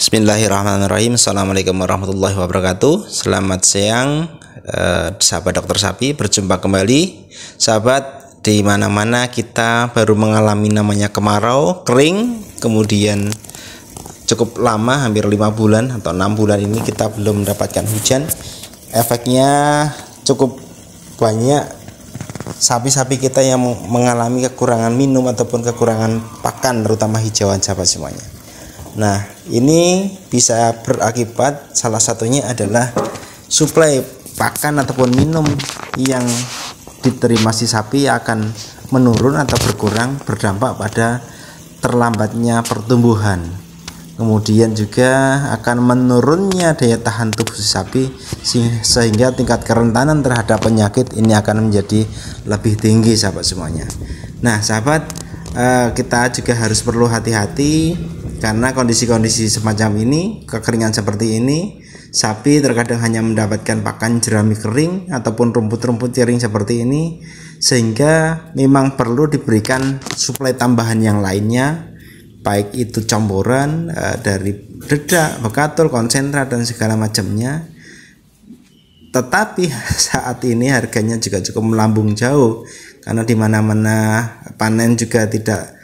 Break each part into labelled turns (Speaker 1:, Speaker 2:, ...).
Speaker 1: Bismillahirrahmanirrahim. Assalamualaikum warahmatullahi wabarakatuh. Selamat siang, sahabat dokter sapi. Berjumpa kembali, sahabat. Di mana-mana kita baru mengalami namanya kemarau, kering, kemudian cukup lama, hampir 5 bulan atau 6 bulan ini kita belum mendapatkan hujan. Efeknya cukup banyak sapi-sapi kita yang mengalami kekurangan minum ataupun kekurangan pakan, terutama hijauan, sahabat semuanya. Nah, ini bisa berakibat salah satunya adalah suplai pakan ataupun minum yang diterima si sapi akan menurun atau berkurang, berdampak pada terlambatnya pertumbuhan. Kemudian juga akan menurunnya daya tahan tubuh si sapi sehingga tingkat kerentanan terhadap penyakit ini akan menjadi lebih tinggi, sahabat semuanya. Nah, sahabat, kita juga harus perlu hati-hati karena kondisi-kondisi semacam ini, kekeringan seperti ini, sapi terkadang hanya mendapatkan pakan jerami kering ataupun rumput-rumput kering seperti ini, sehingga memang perlu diberikan suplai tambahan yang lainnya, baik itu campuran dari dedak, bekatul, konsentrat dan segala macamnya. Tetapi saat ini harganya juga cukup melambung jauh karena di mana-mana panen juga tidak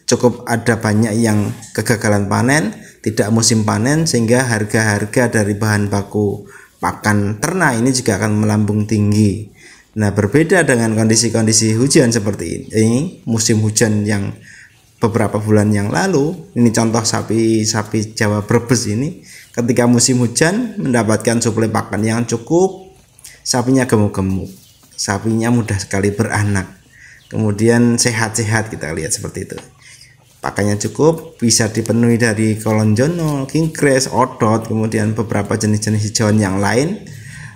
Speaker 1: cukup ada banyak yang kegagalan panen, tidak musim panen, sehingga harga-harga dari bahan baku pakan ternak ini juga akan melambung tinggi. Nah, berbeda dengan kondisi-kondisi hujan seperti ini, musim hujan yang beberapa bulan yang lalu, ini contoh sapi-sapi Jawa Brebes ini, ketika musim hujan mendapatkan suplai pakan yang cukup, sapinya gemuk-gemuk, sapinya mudah sekali beranak, kemudian sehat-sehat, kita lihat seperti itu. Pakannya cukup, bisa dipenuhi dari kolonjono, kingkres, odot, kemudian beberapa jenis-jenis hijauan yang lain,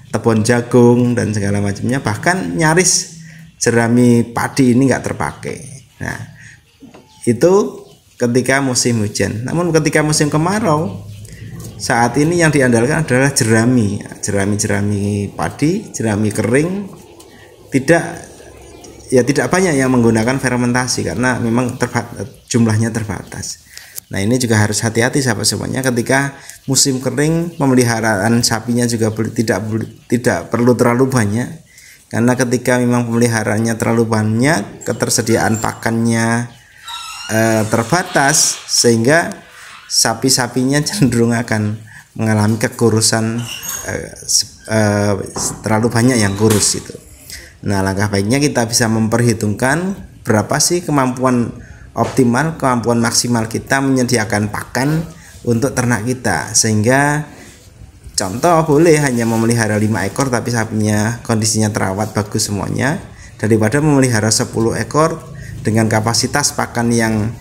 Speaker 1: tepung jagung dan segala macamnya, bahkan nyaris jerami padi ini nggak terpakai. Nah, itu ketika musim hujan. Namun ketika musim kemarau, saat ini yang diandalkan adalah jerami padi, jerami kering. Tidak banyak yang menggunakan fermentasi karena memang jumlahnya terbatas. Nah, ini juga harus hati-hati, sahabat semuanya, ketika musim kering pemeliharaan sapinya juga tidak perlu terlalu banyak, karena ketika memang pemeliharaannya terlalu banyak, ketersediaan pakannya terbatas, sehingga sapi-sapinya cenderung akan mengalami kekurusan, terlalu banyak yang kurus itu. Nah, langkah baiknya kita bisa memperhitungkan berapa sih kemampuan optimal, kemampuan maksimal kita menyediakan pakan untuk ternak kita, sehingga contoh boleh hanya memelihara 5 ekor tapi sapinya kondisinya terawat bagus semuanya, daripada memelihara 10 ekor dengan kapasitas pakan yang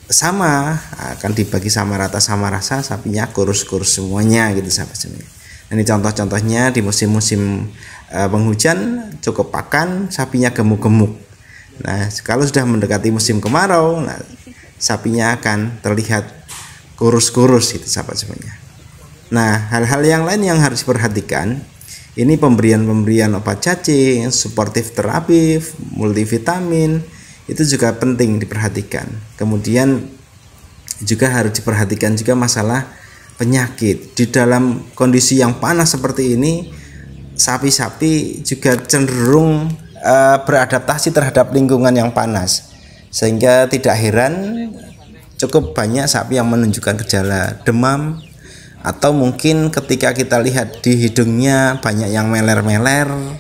Speaker 1: sama, akan dibagi sama rata sama rasa, sapinya kurus-kurus semuanya gitu, sahabat semuanya. Ini contoh-contohnya di musim-musim penghujan cukup pakan, sapinya gemuk-gemuk. Nah, kalau sudah mendekati musim kemarau, nah, sapinya akan terlihat kurus-kurus itu, sahabat semuanya. Nah, hal-hal yang lain yang harus diperhatikan, ini pemberian obat cacing, suportif terapi, multivitamin, itu juga penting diperhatikan. Kemudian juga harus diperhatikan juga masalah penyakit. Di dalam kondisi yang panas seperti ini, sapi-sapi juga cenderung beradaptasi terhadap lingkungan yang panas, sehingga tidak heran cukup banyak sapi yang menunjukkan gejala demam, atau mungkin ketika kita lihat di hidungnya banyak yang meler-meler,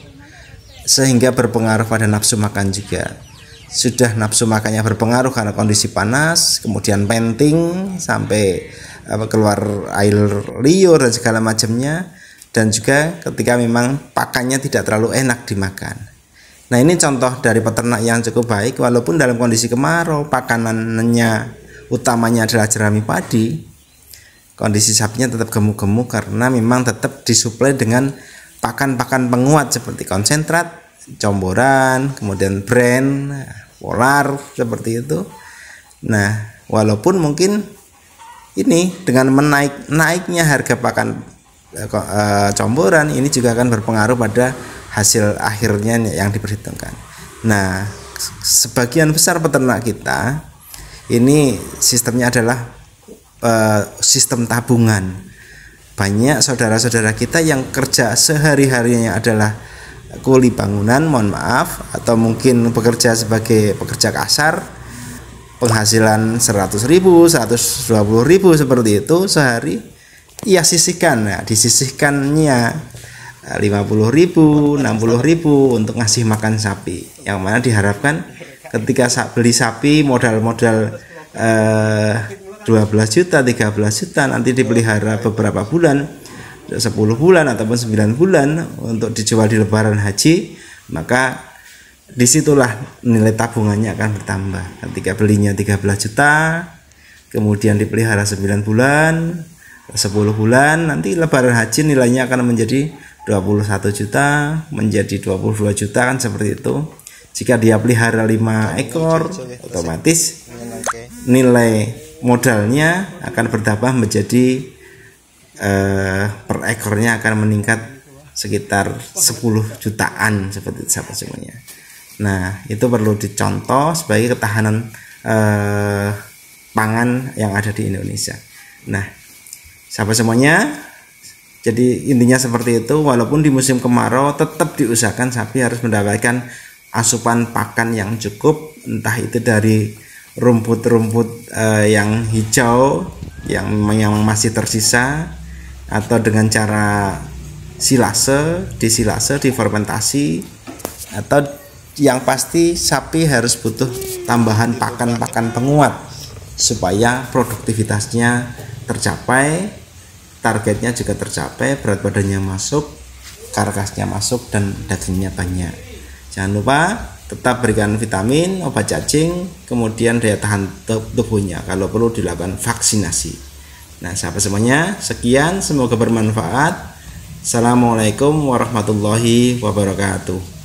Speaker 1: sehingga berpengaruh pada nafsu makan juga. Sudah nafsu makannya berpengaruh karena kondisi panas, kemudian penting sampai keluar air liur dan segala macamnya, dan juga ketika memang pakannya tidak terlalu enak dimakan. Nah, ini contoh dari peternak yang cukup baik, walaupun dalam kondisi kemarau pakanannya utamanya adalah jerami padi, kondisi sapinya tetap gemuk-gemuk karena memang tetap disuplai dengan pakan-pakan penguat seperti konsentrat, comboran, kemudian brand, polar, seperti itu. Nah, walaupun mungkin ini dengan naiknya harga pakan comboran ini juga akan berpengaruh pada hasil akhirnya yang diperhitungkan. Nah, sebagian besar peternak kita ini sistemnya adalah sistem tabungan. Banyak saudara-saudara kita yang kerja sehari-harinya adalah kuli bangunan, mohon maaf, atau mungkin bekerja sebagai pekerja kasar, penghasilan 100.000, 120.000 seperti itu sehari, ia sisihkan. Nah, disisihkannya 50.000, 60.000 untuk ngasih makan sapi, yang mana diharapkan ketika beli sapi modal 12 juta, 13 juta, nanti dipelihara beberapa bulan, 10 bulan ataupun 9 bulan untuk dijual di lebaran haji, maka disitulah nilai tabungannya akan bertambah. Ketika belinya 13 juta, kemudian dipelihara 9 bulan, 10 bulan, nanti lebaran haji nilainya akan menjadi 21 juta, menjadi 22 juta, kan seperti itu. Jika dia pelihara 5 ekor, otomatis nilai modalnya akan bertambah menjadi per ekornya akan meningkat sekitar 10 jutaan seperti itu sahabat semuanya. Nah, itu perlu dicontoh sebagai ketahanan pangan yang ada di Indonesia. Nah, sahabat semuanya, jadi intinya seperti itu. Walaupun di musim kemarau tetap diusahakan sapi harus mendapatkan asupan pakan yang cukup, entah itu dari rumput-rumput yang hijau yang masih tersisa, atau dengan cara disilase, difermentasi, atau yang pasti sapi harus butuh tambahan pakan penguat supaya produktivitasnya tercapai, targetnya juga tercapai, berat badannya masuk, karkasnya masuk, dan dagingnya banyak. Jangan lupa tetap berikan vitamin, obat cacing, kemudian daya tahan tubuhnya, kalau perlu dilakukan vaksinasi. Nah, sahabat semuanya, sekian, semoga bermanfaat. Assalamualaikum warahmatullahi wabarakatuh.